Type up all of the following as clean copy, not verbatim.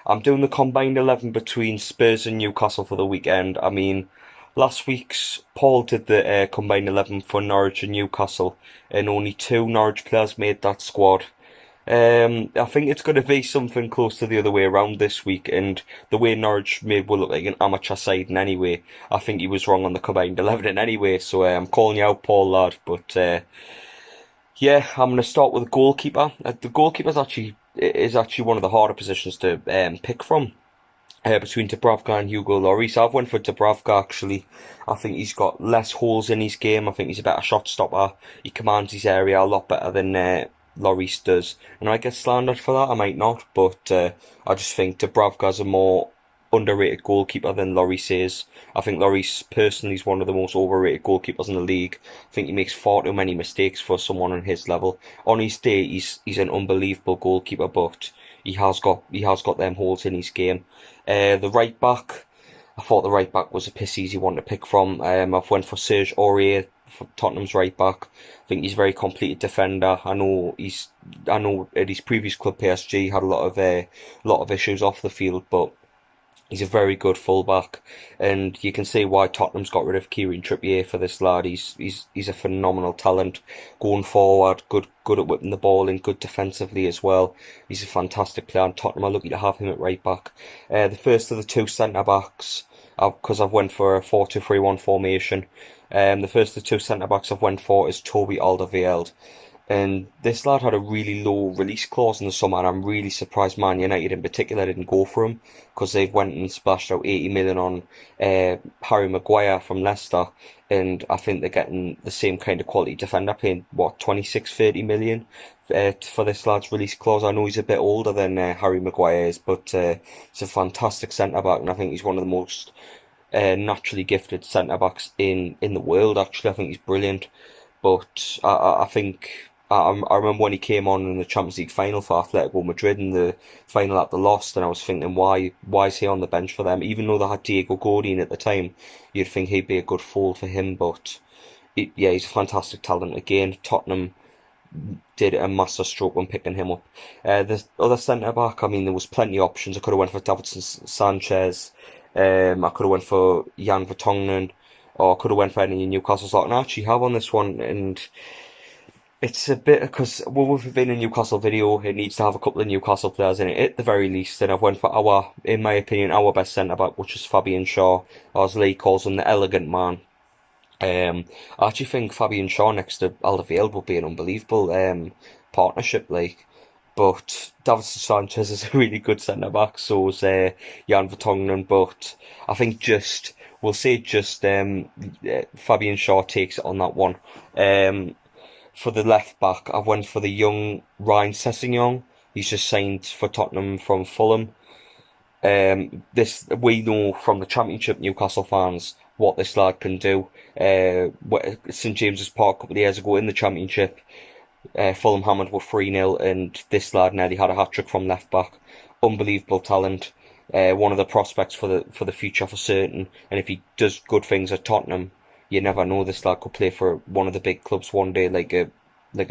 I'm doing the combined 11 between Spurs and Newcastle for the weekend. I mean, last week's Paul did the combined 11 for Norwich and Newcastle, and only two Norwich players made that squad. I think it's going to be something close to the other way around this week, and the way Norwich made will look like an amateur side in any way. I think he was wrong on the combined 11 in any way, so I'm calling you out, Paul, lad. But yeah, I'm going to start with the goalkeeper. The goalkeeper is actually one of the harder positions to pick from. Between Dubravka and Hugo Lloris. I've went for Dubravka actually. I think he's got less holes in his game. I think he's a better shot stopper. He commands his area a lot better than Lloris does. And I might get slandered for that, I might not, but I just think Dubravka's a more underrated goalkeeper than Lloris is. I think Lloris personally is one of the most overrated goalkeepers in the league. I think he makes far too many mistakes for someone on his level. On his day, he's an unbelievable goalkeeper, but he has got them holes in his game. The right back, I thought the right back was a piss easy one to pick from. I've went for Serge Aurier for Tottenham's right back. I think he's a very complete defender. I know at his previous club PSG he had a lot of issues off the field, but he's a very good fullback, and you can see why Tottenham's got rid of Kieran Trippier for this lad. He's a phenomenal talent going forward, good at whipping the ball in, good defensively as well. He's a fantastic player, and Tottenham are lucky to have him at right back. The first of the two centre backs, because I've went for a 4-2-3-1 formation. The first of the two centre backs I've went for is Toby Alderweireld. And this lad had a really low release clause in the summer, and I'm really surprised Man United in particular didn't go for him, because they've went and splashed out 80 million on Harry Maguire from Leicester, and I think they're getting the same kind of quality defender, paying, 26-30 million for this lad's release clause. I know he's a bit older than Harry Maguire is, but he's a fantastic centre-back, and I think he's one of the most naturally gifted centre-backs in the world, actually. I think he's brilliant, but I think... I remember when he came on in the Champions League final for Atletico Madrid in the final at the lost, and I was thinking, why is he on the bench for them? Even though they had Diego Godin at the time, you'd think he'd be a good fold for him, but yeah, he's a fantastic talent. Again, Tottenham did a master stroke when picking him up. The other centre back, I mean, there was plenty of options. I could have went for Davinson Sanchez. I could have went for Jan Vertonghen, or I could have went for any Newcastle slot. And I actually have on this one, and it's a bit, because we've been a Newcastle video, it needs to have a couple of Newcastle players in it at the very least, and I've went for in my opinion, our best centre-back, which is Fabian Shaw, or as Lee calls him, the elegant man. I actually think Fabian Shaw next to Alderweireld would be an unbelievable partnership, but Davinson Sanchez is a really good centre-back, so is Jan Vertonghen, but I think we'll say Fabian Shaw takes it on that one. For the left back, I've went for the young Ryan Sessegnon. He's just signed for Tottenham from Fulham. We know from the Championship, Newcastle fans, what this lad can do. St James's Park a couple of years ago in the Championship, Fulham hammered were 3-0, and this lad nearly had a hat-trick from left back. Unbelievable talent. One of the prospects for the future for certain. And if he does good things at Tottenham, you never know, this lad could play for one of the big clubs one day, like a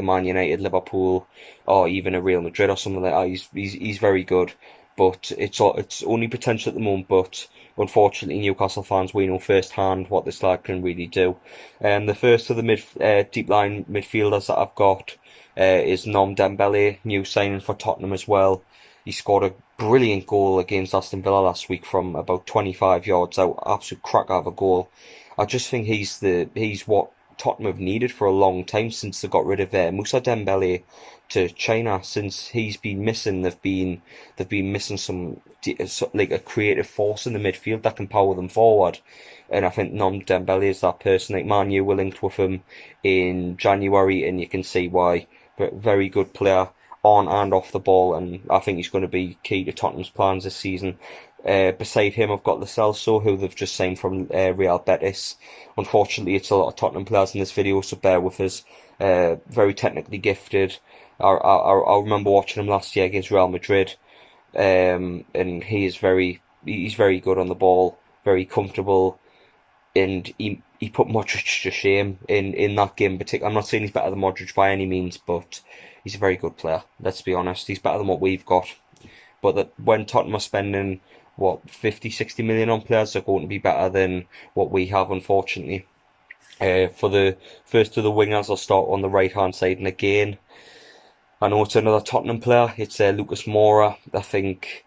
Man United, Liverpool, or even a Real Madrid or something like that. He's very good, but it's only potential at the moment. But unfortunately, Newcastle fans, we know firsthand what this lad can really do. The first of the deep line midfielders that I've got is Nom Dembele, new signing for Tottenham as well. He scored a brilliant goal against Aston Villa last week from about 25 yards out. Absolute cracker of a goal. I just think he's what Tottenham have needed for a long time since they got rid of Moussa Dembele to China. Since he's been missing, they've been missing some like a creative force in the midfield that can power them forward. And I think Nom Dembele is that person. Like Man U were linked with him in January, and you can see why. Very good player on and off the ball, and I think he's going to be key to Tottenham's plans this season. Beside him, I've got Lo Celso, who they've just signed from Real Betis. Unfortunately, it's a lot of Tottenham players in this video, so bear with us. Very technically gifted. I remember watching him last year against Real Madrid, and he's very good on the ball, very comfortable, and he put Modric to shame in that game in particular. I'm not saying he's better than Modric by any means, but he's a very good player. Let's be honest, he's better than what we've got. but that when Tottenham are spending what 50, 60 million on players, they're going to be better than what we have, unfortunately. For the first of the wingers, I'll start on the right hand side, and again, I know it's another Tottenham player. It's Lucas Moura. I think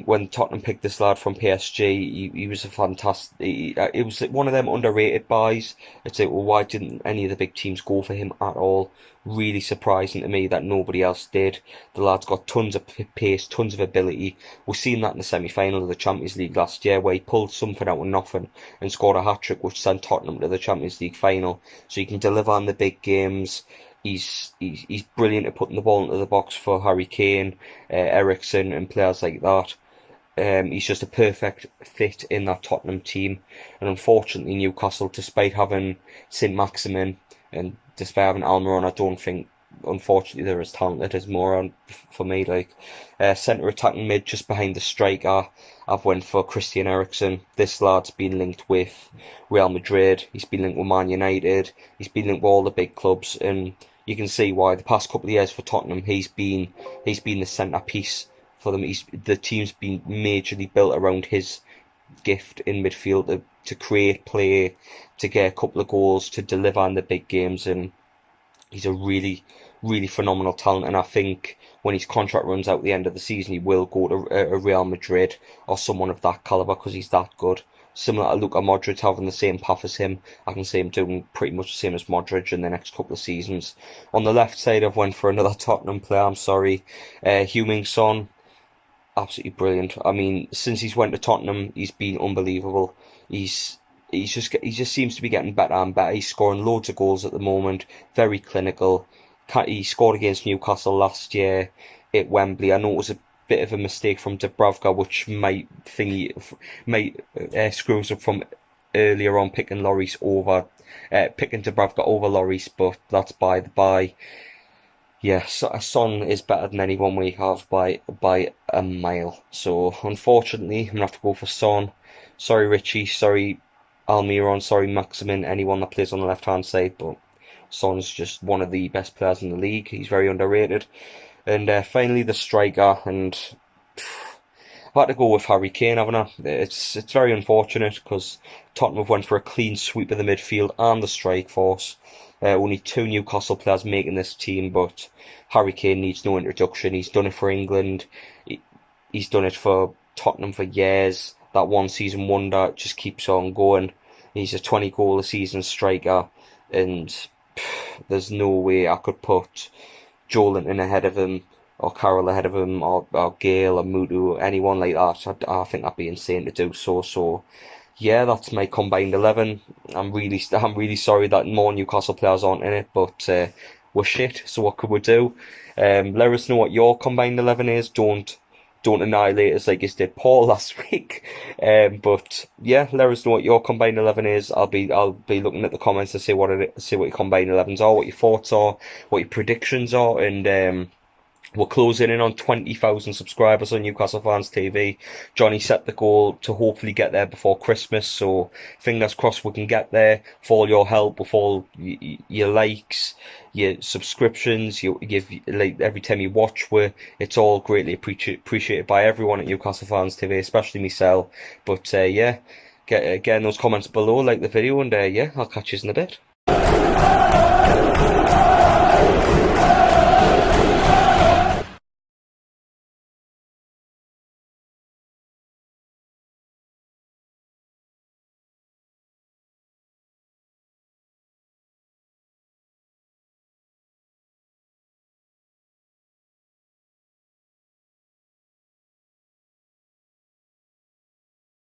when Tottenham picked this lad from PSG, he was a fantastic. It was one of them underrated buys. It's like, well, why didn't any of the big teams go for him at all? Really surprising to me that nobody else did. The lad's got tons of pace, tons of ability. We've seen that in the semi-final of the Champions League last year, where he pulled something out of nothing and scored a hat-trick, which sent Tottenham to the Champions League final. So he can deliver in the big games. He's brilliant at putting the ball into the box for Harry Kane, Eriksen, and players like that. He's just a perfect fit in that Tottenham team. And unfortunately, Newcastle, despite having Saint-Maximin and despite having Almiron, I don't think, unfortunately, they're as talented as Moran for me. Like centre attacking mid, just behind the striker, I've went for Christian Eriksen. This lad's been linked with Real Madrid. He's been linked with Man United. He's been linked with all the big clubs, and you can see why. The past couple of years for Tottenham, he's been the centrepiece for them. The team's been majorly built around his gift in midfield to create play, to get a couple of goals, to deliver in the big games, and he's a really, really phenomenal talent. And I think when his contract runs out at the end of the season, he will go to a Real Madrid or someone of that calibre because he's that good. Similar to Luka Modric having the same path as him, I can see him doing pretty much the same as Modric in the next couple of seasons. On the left side, I've went for another Tottenham player. I'm sorry, Heung-min Son. Absolutely brilliant. I mean, since he's went to Tottenham, he's been unbelievable. He just seems to be getting better and better. He's scoring loads of goals at the moment. Very clinical. He scored against Newcastle last year at Wembley. I know it was a bit of a mistake from Dubravka, which might screw us up from earlier on picking Dubravka over Lloris, but that's by the by. Yes, Son is better than anyone we have by a mile. So unfortunately, I'm gonna have to go for Son. Sorry, Richie. Sorry, Almiron. Sorry, Maximin. Anyone that plays on the left hand side, but Son's just one of the best players in the league. He's very underrated. And finally, the striker, and I've had to go with Harry Kane, haven't I? It's very unfortunate because Tottenham have went for a clean sweep of the midfield and the strike force. Only two Newcastle players making this team, but Harry Kane needs no introduction. He's done it for England. He's done it for Tottenham for years. That one season wonder just keeps on going. He's a 20 goal a season striker, and there's no way I could put Joelinton ahead of him, or Carroll ahead of him, or Gale, or Mutu, anyone like that. I think that'd be insane to do so. So, yeah, that's my combined 11. I'm really sorry that more Newcastle players aren't in it, but we're shit. So what could we do? Let us know what your combined 11 is. Don't annihilate us like you did Paul last week. But yeah, let us know what your combined 11 is. I'll be looking at the comments to see what your combined 11s are, what your thoughts are, what your predictions are, and we're closing in on 20,000 subscribers on Newcastle Fans TV. Johnny set the goal to hopefully get there before Christmas, so fingers crossed we can get there. For all your help, with all your likes, your subscriptions, you give, like, every time you watch, it's all greatly appreciated by everyone at Newcastle Fans TV, especially myself. But yeah, get in those comments below, like the video, and yeah, I'll catch you in a bit.